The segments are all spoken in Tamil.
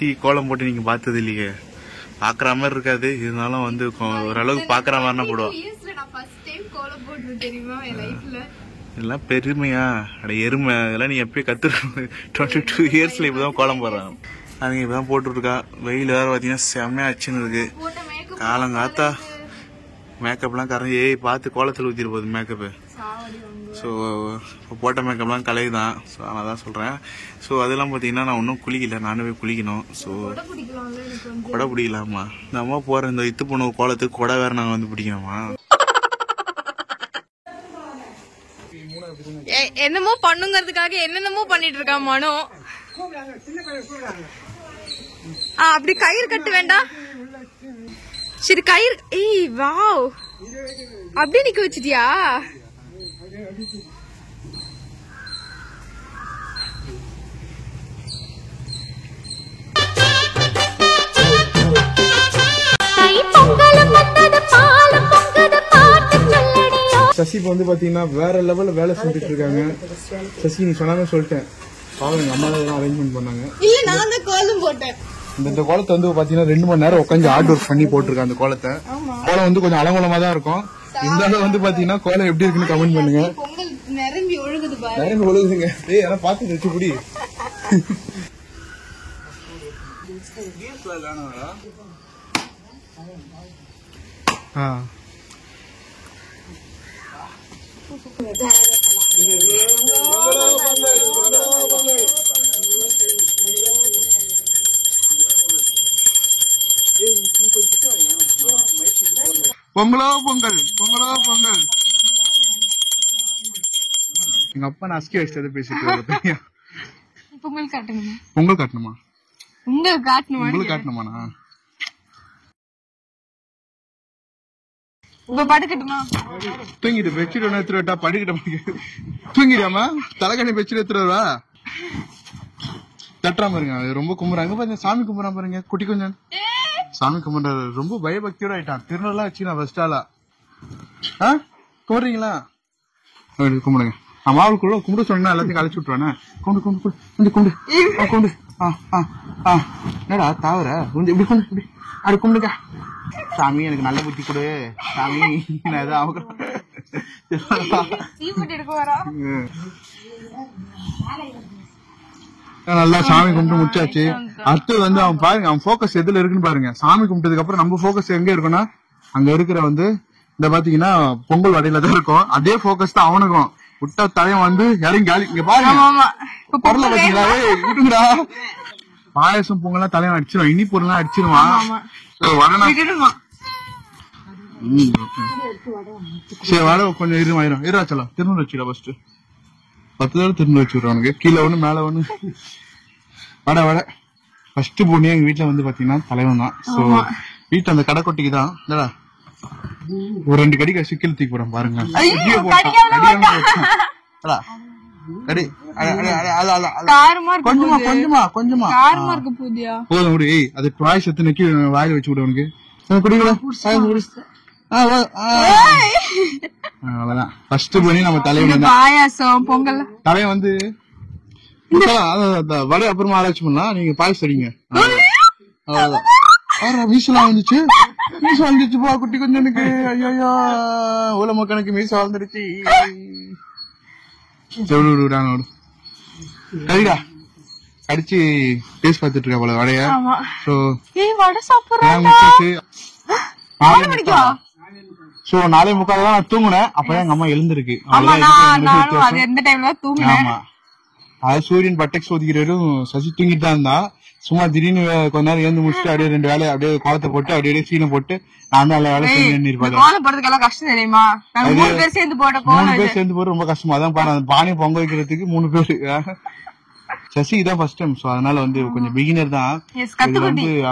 சசி கோலம் போட்டு நீங்க பார்த்தது இல்லையே. பாக்குற மாதிரி இருக்காது, இருந்தாலும் வந்து ஓரளவுக்கு பாக்குற மாதிரினா போடுவோம். இதெல்லாம் பெருமையா? அட எருமை, இதெல்லாம் நீ எப்பயும் கத்துருக்க. 22 இயர்ஸ்ல இப்பதான் கோலம் போடுறாங்க. அதுங்க இப்பதான் போட்டு இருக்கா. வெயில் வேற பாத்தீங்கன்னா செம்மையா அச்சுன்னு இருக்கு. காலங்காத்தா மேக்கப்லாம் கரைஞ்சி பார்த்து கோலத்தில் ஊற்றிட்டு போகுது மேக்கப்பு. ஸோ போட்ட மேக்கப்லாம் கலையுதான். ஸோ நான் தான் சொல்கிறேன். ஸோ அதெல்லாம் பார்த்தீங்கன்னா நான் இன்னும் குளிக்கல, நானும் போய் குளிக்கணும். ஸோ கொடை பிடிக்கலாமா? நம்ம போகிற இந்த இத்து போன கோலத்துக்கு கொடை வேறு நாங்கள் வந்து பிடிக்கணுமா? என்னமோ பண்ணுங்கிறதுக்காக என்னென்னமோ பண்ணிட்டு இருக்கான் மனோ. அப்படி கயிறு கட்ட வேண்டாம். சரி கயிறு. ஏய் வாவ், அப்படியே நிக்க வச்சிட்டியா? சசி இப்போ வந்து பாத்தீங்கன்னா வேற லெவல்ல வேலை செஞ்சுட்டு இருக்காங்க. சசி நீ சொன்னாங்க சொல்லிட்டேன். பாவம் எங்க அம்மா தான் அரேஞ்ச்மெண்ட் பண்ணாங்க. இல்ல நான் தான் கோலம் போட்டேன். இந்த கோலத்தை வந்து பாத்தீங்கன்னா 2 மணி நேரம் உட்காந்து ஹார்ட் ஒர்க் பண்ணி போட்டிருக்காங்க. அந்த கோலத்தை கோலம் வந்து கொஞ்சம் அலங்கோலமா தான் இருக்கும். இருந்தாலும் வந்து பாத்தீங்கன்னா கோலம் எப்படி இருக்குன்னு கமெண்ட் பண்ணுங்க. நிரம்பி ஒழுகுது பாரு. நிரம்பி ஒழுகுதுங்க. ஏய் அத பாத்து வெச்சு புடி. பொங்கலோ பொங்கல், பொங்கலோ பொங்கல். எங்க அப்பா நான் அஸ்கி வச்சு பேசிட்டு பொங்கல் காட்டணுமா? பொங்கல் காட்டணுமா? பொங்கல் காட்டணுமா? பொங்கல் காட்டணுமாண்ணா? இப்ப படுக்கட்டுமா? தூங்கிட்டு பெட்ஷீட் ஒண்ணு எடுத்துட்டா படுக்கிட்ட. தூங்கிடாமா? தலைக்கணி பெட்ஷீட் எடுத்துருவா. தட்டுறாம இருங்க. ரொம்ப கும்புறாங்க பாருங்க. சாமி கும்புறான் பாருங்க. குட்டி கொஞ்சம் சாமி கும்பிடுறாரு. ரொம்ப பயபக்தியோட ஆயிட்டான். திருநெல்லாம் வச்சு நான் ஃபர்ஸ்ட் ஆளா கும்பிடுறீங்களா? கும்பிடுங்க. அம்மாவுக்குள்ள கும்பிட சொன்னா எல்லாத்தையும் கழிச்சு விட்டுருவானே. கும்பிடு கும்பிடு கும்பிடு கும்பிடு கும்பிடு. என்னடா தாவர இப்படி கொண்டு இப்படி அப்படி கும்பிடுங்க. சாமி எனக்கு நல்ல புத்தி கொடு சாமி. நல்லா சாமி கும்பிட்டு முடிச்சாச்சு. அடுத்து வந்து அவன் பாருங்க, அவன் போக்கஸ் எதுல இருக்குன்னு பாருங்க. சாமி கும்பிட்டதுக்கு அப்புறம் நம்ம போக்கஸ் எங்க இருக்குன்னா அங்க இருக்கிற வந்து இந்த பாத்தீங்கன்னா பொங்கல் வடையில தான் இருக்கும். அதே போக்கஸ் தான் அவனுக்கும். விட்டா தலையும் வந்து இறங்கி காலி. இங்க பாருங்க பொருளை பாத்தீங்களா? விட்டுங்கடா. பாயசம் பொங்கல்லாம் தலைவன் அடிச்சிருவான். இனி பொருள்லாம் அடிச்சிருவான். சரி வட கொஞ்சம் இருவாயிரம் இருவாச்சலாம். திருநூறு வச்சுடா ஃபர்ஸ்ட். 10 தடவை திருநூறு வச்சு விடுறானுங்க. கீழே ஒண்ணு மேல ஒண்ணு. வட வட ஃபர்ஸ்ட் பொண்ணு எங்க வீட்டுல வந்து பாத்தீங்கன்னா தலைவன் தான். சோ வீட்டு அந்த கடைக்கொட்டிக்கு தான் இல்லடா ஒரு 2 கடிக்க சிக்கல் தூக்கி போறேன் பாருங்க. கொஞ்சமா கொஞ்சமா கொஞ்சமா போதும் விடு. அது பாய் சத்து நக்கி வாயில வச்சு விடு. உனக்கு அவ்வளவுதான் ஃபர்ஸ்ட் பண்ணி நம்ம தலைவன் பாயாசம் பொங்கல் தலைவன் வந்து வடை அப்புறமா ஆராய்ச்சி பண்ணலாம். நீங்க பாயசம் சரிங்க. அவ்வளவுதான். மீசெல்லாம் வந்துச்சு. மீச வந்துச்சுப்பா குட்டி கொஞ்சனுக்கு. ஐயோ உலம கணக்கு மீச வந்துடுச்சு. சரிடா அடிச்சு டேஸ்ட் பாத்துட்டு இருக்கா போல வடைய. சோ 4:45 தான் நான் தூங்குனேன். அப்பதான் எங்க அம்மா எழுந்திருக்கு. அது சூரியன் பட்டெக்ஸ் ஒதுக்கிறவரும் சசி தூங்கிட்டு தான் இருந்தா. சும்மா திடீர்னு கொஞ்ச நேரம் எழுந்து முடிச்சுட்டு அப்படியே 2 வேலை அப்படியே கோலத்தை போட்டு அப்படியே சீனை போட்டு நான் நல்ல வேலை செஞ்சு இருப்பாங்க. 3 பேர் சேர்ந்து போட்டு ரொம்ப கஷ்டமா தான் பாரு. அந்த பானையை பொங்க வைக்கிறதுக்கு 3 பேரு. சசி தான் ஃபர்ஸ்ட் டைம். சோ அதனால வந்து கொஞ்சம் பிகினர் தான்.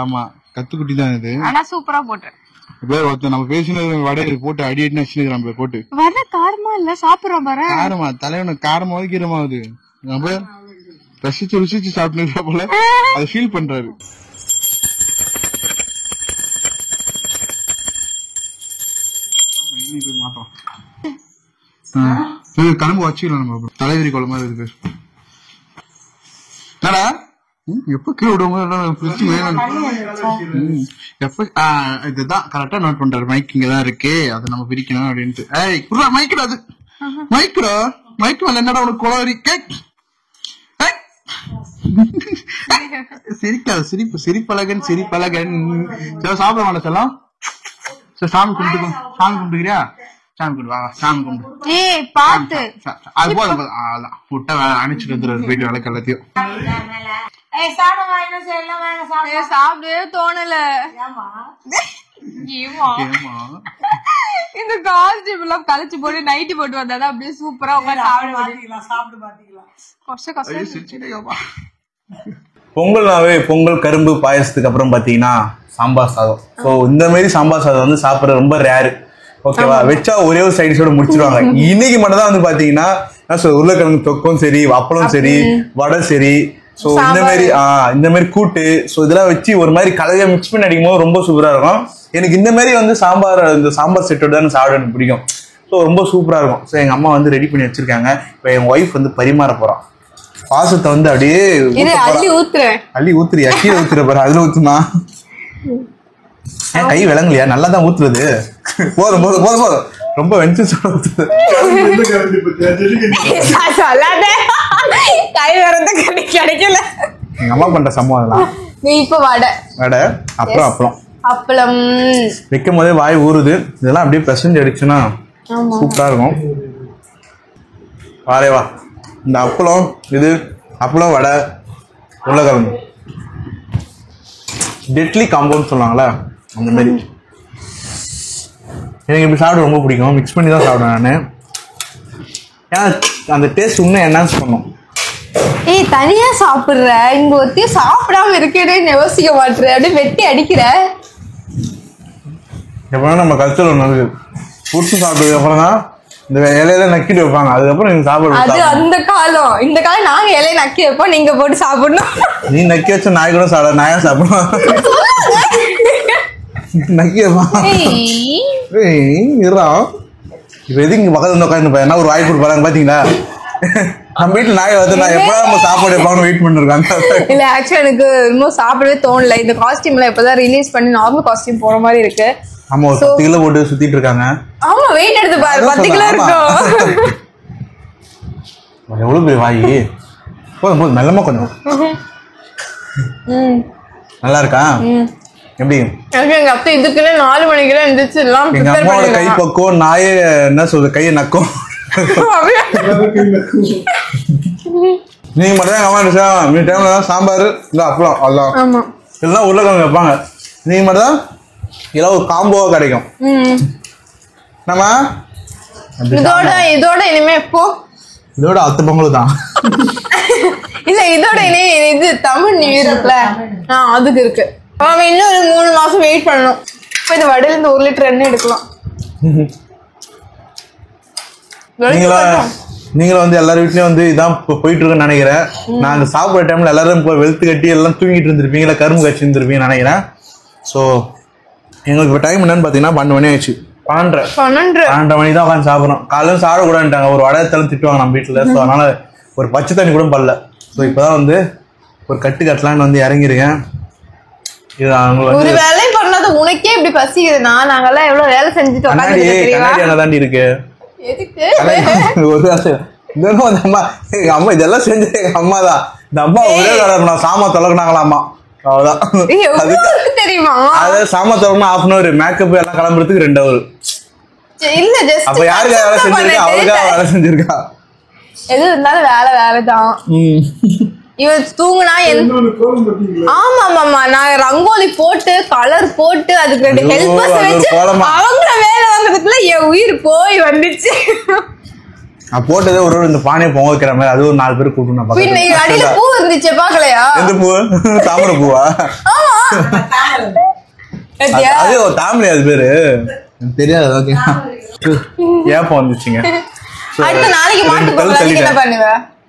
ஆமா கத்துக்குட்டி தான் இது. சூப்பரா போட்டேன். நம்ம பேசினது வடை போட்டு அடி அடி நச்சுக்கிறான் போட்டு. காரமா இல்ல சாப்பிடுறோம் பாரு. காரமா தலைவன காரமாவது கீரமாவது நம்ம ரசிச்சு ருசிச்சு சாப்பிட்டு போல அதை ஃபீல் பண்றாரு. கிளம்பு வச்சுக்கலாம். நம்ம தலைவிரி குழம்பு இருக்கு. என்னடா எப்ப கீழே விடுவோம் எப்ப இதுதான் கரெக்டா நோட் பண்றாரு. மைக் இங்கதான் இருக்கு, அதை நம்ம பிரிக்கணும் அப்படின்ட்டு. ஏய் குடுறா மைக்குடா, அது மைக்குடா, மைக் மேல என்னடா உனக்கு குளறி சிரிக்காது. சிரிப்பழகன் சாப்பிட வேண்டாம் செல்லாம். சாமி கும்பிட்டுக்கிறியா? சாமி கும்பிடு, வா சாமி கும்பிடு. பாத்து அது போதும் விட்டா அனுப்பிச்சுட்டு வந்துடுறாரு போயிட்டு வேலைக்கு எல்லாத்தையும். சாப்பிடவே தோணல. இந்த காஸ்டியூம் எல்லாம் கழிச்சு போட்டு நைட்டி போட்டு வந்தாதான் அப்படியே சூப்பரா பொங்கல்னாவே பொங்கல் கரும்பு பாயசத்துக்கு அப்புறம் பாத்தீங்கன்னா சாம்பார் சாதம். ஸோ இந்த மாதிரி சாம்பார் சாதம் வந்து சாப்பிட்ற ரொம்ப ரேரு. ஓகேவா, வச்சா ஒரே ஒரு சைடிஷோட முடிச்சிருவாங்க. இன்னைக்கு மட்டும் தான் வந்து பாத்தீங்கன்னா உருளைக்கிழங்கு தொக்கும் சரி, அப்பளம் சரி, வடை சரி, ஸோ இந்த மாதிரி கூட்டு, ஸோ இதெல்லாம் வச்சு ஒரு மாதிரி கலவையா மிக்ஸ் பண்ணி அடிக்கும் போது ரொம்ப சூப்பரா இருக்கும். எனக்கு இந்த மாதிரி வந்து இந்த சாம்பார் செட்டோட தான் சாப்பிட எனக்கு பிடிக்கும். ஸோ ரொம்ப சூப்பரா இருக்கும். ஸோ எங்க அம்மா வந்து ரெடி பண்ணி வச்சிருக்காங்க. இப்போ என் ஒய்ஃப் வந்து பரிமாற போறான். பாசத்தை வந்து அப்படியே அள்ளி ஊத்துறியா? கீழே ஊத்துற பாரு, அதுல ஊத்துமா? கை விளங்கலையா? நல்லா தான் ஊத்துறது. போதும் போதும் போதும் போதும், ரொம்ப வெஞ்சு ஊத்துது. கை வரது கிடைக்கல. எங்க அம்மா பண்ற சம்பவம் அதெல்லாம். இப்ப வடை அப்புறம் அப்பளம் வைக்கும் போதே வாய் ஊறுது. இதெல்லாம் அப்படியே பெசஞ்சு அடிச்சுன்னா சூப்பரா இருக்கும். வாரேவா, இந்த அப்பளம் வடை உருளைக்கிழங்கு டெட்லி காம்பவுண்ட் சொல்லுவாங்களே அந்த மாதிரி. எனக்கு இப்படி சாப்பிட ரொம்ப பிடிக்கும். மிக்ஸ் பண்ணி தான் சாப்பிடுவேன் நான். ஏன்னா அந்த டேஸ்ட் இன்னும் என்ஹான்ஸ் பண்ணும். தனியா சாப்பிடுற, இங்க ஒத்தியும் சாப்பிடாம இருக்கேன்னு யோசிக்க மாட்டேற, அப்படியே வெட்டி அடிக்கிற. எப்படின்னா நம்ம கல்ச்சர் ஒன்று இருக்கு. புடிச்சு சாப்பிட்டதுக்கு அப்புறம் தான் இந்த இலையில நக்கிட்டு வைப்பாங்க. அதுக்கப்புறம் நீங்க சாப்பிடுறது. அது அந்த காலம். இந்த காலம் நாங்க இலையை நக்கி வைப்போம், நீங்க போட்டு சாப்பிடணும். நீ நக்கி வச்ச நாய் கூட நாயா சாப்பிடுவோம். நக்கி வைப்பான். இப்ப எது இங்க பக்கத்துல வந்து உட்காந்து என்ன ஒரு வாய் கொடுப்பாங்க பாத்தீங்களா? நம்ம வீட்டுல நாய் வந்து நான் எப்பதான் நம்ம சாப்பாடு வைப்பாங்க வெயிட் பண்ணிருக்காங்க. இல்ல ஆக்சுவலா எனக்கு இன்னும் சாப்பிடவே தோணல. இந்த காஸ்டியூம்ல இப்பதான் ரிலீஸ் பண்ணி நார்மல் காஸ்டியூம் போற மாதிரி இருக்கு. ஆமா, ஒரு 10 கிலோ போட்டு சுத்திட்டு இருக்காங்க. ஆமா, வெயிட் எடுத்து பாரு, 10 கிலோ இருக்கும். எவ்வளவு பெரிய வாயி. போதும் போதும், மெல்லமா கொஞ்சம். நல்லா இருக்கா? எப்படி? எங்க அப்பா இதுக்குன்னு 4 மணிக்கெல்லாம் எழுந்திரிச்சு எல்லாம் எங்க அம்மாவோட கை பக்கம் நாயே என்ன சொல்றது, கையை நக்கும். நீங்க மட்டும் தான் எங்க அம்மா மீ டைம்ல தான் சாம்பார் இல்ல அப்பளம் அவ்வளோ எல்லாம் உருளைக்கிழங்கு வைப்பாங்க. நீங்க மட்டும் தான் இதெல்லாம் ஒரு காம்போவா கிடைக்கும். நம்ம இதோட இனிமே எப்போ இதோட அடுத்த பொங்கல் தான். இல்ல இதோட இனி இது தமிழ் நியூ இயர் இருக்குல்ல, அதுக்கு இருக்கு. அவன் இன்னும் ஒரு 3 மாசம் வெயிட் பண்ணணும். இப்ப இந்த வடையில இருந்து 1 லிட்டர் எண்ணெய் எடுக்கலாம். நீங்களும் வந்து எல்லாரும் வீட்லயும் வந்து இதான் போயிட்டு இருக்குன்னு நினைக்கிறேன். நாங்க சாப்பிட்ற டைம்ல எல்லாரும் வெளுத்து கட்டி எல்லாம் தூங்கிட்டு இருந்திருப்பீங்களா, கரும்பு கட்சி இருந்திருப்பீங்கன்னு நினைக்கிறேன். ஸோ எங்களுக்கு இப்போ டைம் என்னன்னு பார்த்தீங்கன்னா 12 மணி ஆயிடுச்சு. 12 மணி தான் உட்காந்து சாப்பிட்றோம். காலையில் சாப்பிடக்கூடாதுட்டாங்க, ஒரு வடத்தெல்லாம் திட்டுவாங்க நம்ம வீட்டில். ஸோ அதனால ஒரு பச்சை தண்ணி கூட படல. ஸோ இப்போதான் வந்து ஒரு கட்டலான்னு வந்து இறங்கிருக்கேன். ஒரு வேலை பண்ணாத உனக்கே இப்படி பசிக்குதுன்னா நாங்கெல்லாம் எவ்வளவு வேலை செஞ்சுட்டு தாண்டி இருக்கு. அம்மா இதெல்லாம் செஞ்சு எங்க அம்மா தான். இந்த அம்மா ஒரே நான் சாமா தொலைக்கினாங்களாம்மா, அவ்வளவுதான் தெரியுமா? அதாவது சாமா தொலைக்கணும் 1/2 hour, மேக்கப் எல்லாம் கிளம்புறதுக்கு 2 hour. அப்ப யாருக்கா வேலை செஞ்சிருக்கா? அவளுக்காக வேலை செஞ்சிருக்கா? எது இருந்தாலும் வேலைதான். இவன் தூங்குனா ஆமா ஆமா நான் ரங்கோலி போட்டு கலர் போட்டு அதுக்கு 2 ஹெல்பர்ஸ் வச்சு அவங்கள வேலை வாங்குறதுக்குள்ள என் உயிர் போய் வந்துச்சு. நான் போட்டதே ஒரு இந்த பானையை பொங்க வைக்கிற மாதிரி அது ஒரு 4 பேர் கூட்டணும். அடியில பூ இருந்துச்சு, பாக்கலையா? எந்த பூ? தாமரை பூவா? அது தாமரை, அது பேரு தெரியாது. ஓகே, ஏப்பம் வந்துச்சுங்க. அடுத்த நாளைக்கு மாட்டு பொங்கல் என்ன பண்ணுவ?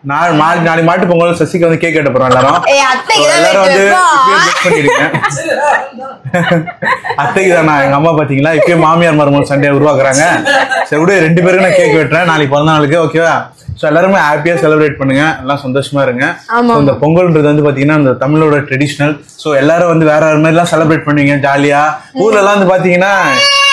நாளைக்கு மாட்டு பொங்கல் சசிக்கு வந்து கேக் கட்ட போறோம் எல்லாரும். எல்லாரும் வந்து பண்ணிடுங்க. அத்தைக்கு தானா எங்க அம்மா பாத்தீங்களா இப்பயே மாமியார் மருமகள் சண்டையை உருவாக்குறாங்க. சரி விட 2 பேருக்கு நான் கேக் வெட்டுறேன் நாளைக்கு பிறந்த நாளுக்கு. ஓகேவா? ஸோ எல்லாருமே ஹாப்பியா செலிப்ரேட் பண்ணுங்க, எல்லாம் சந்தோஷமா இருங்க. இந்த பொங்கல்ன்றது வந்து பாத்தீங்கன்னா இந்த தமிழோட ட்ரெடிஷனல். ஸோ எல்லாரும் வந்து வேற மாதிரி எல்லாம் செலிப்ரேட் பண்ணுவீங்க ஜாலியா. ஊர்ல எல்லாம் வந்து பாத்தீங்கன்னா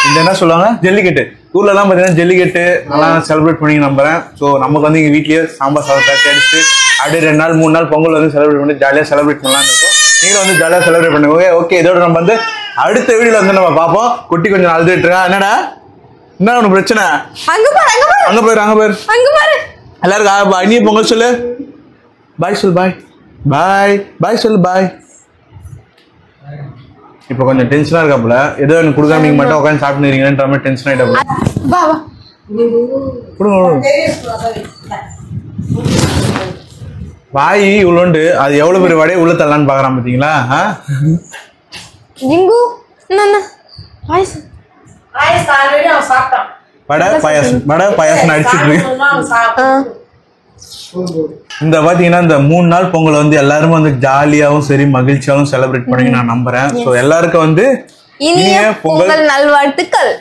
இந்த என்ன சொல்லுவாங்க ஜல்லிக்கட்டு. ஊர்ல எல்லாம் பாத்தீங்கன்னா ஜல்லிக்கட்டு நல்லா செலிப்ரேட் பண்ணி நம்புறேன். ஸோ நமக்கு வந்து எங்க வீட்லயே சாம்பார் சாதம் காய்ச்சி அடிச்சு அப்படியே 2 நாள் 3 நாள் பொங்கல் வந்து செலிப்ரேட் பண்ணி ஜாலியா செலிப்ரேட் பண்ணலாம்னு இருக்கும். நீங்களும் வந்து ஜாலியா செலிப்ரேட் பண்ணுங்க. ஓகே, இதோட நம்ம வந்து அடுத்த வீடியோல வந்து நம்ம பார்ப்போம். குட்டி கொஞ்சம் அழுதுட்டு இருக்கா. என்னடா என்ன ஒண்ணு பிரச்சனை? அங்க பாரு எல்லாருக்கும் இனிய பொங்கல் சொல்லு. பாய் சொல்லு. பாய் சொல்லு. பாய். இப்ப கொஞ்சம் டென்ஷனா இருக்காப்புல. ஏதோ எனக்கு கொடுக்காம நீங்க மட்டும் உட்காந்து சாப்பிட்டுறீங்கன்ற மாதிரி டென்ஷன் ஆயிட்டாப்புல. வாய் இவ்வளோண்டு அது எவ்வளவு பெரிய வடையை உள்ள தரலான்னு பாக்குறான் பாத்தீங்களா? வடை பாயாசம் அடிச்சுட்டு இருக்கு. இந்த பாத்தீங்கன்னா இந்த 3 நாள் பொங்கல் வந்து எல்லாருமே வந்து ஜாலியாவும் சரி மகிழ்ச்சியாவும் செலிப்ரேட் பண்ணி நான் நம்புறேன். ஸோ எல்லாருக்கும் வந்து இனிய பொங்கல் நல்வாழ்த்துக்கள்.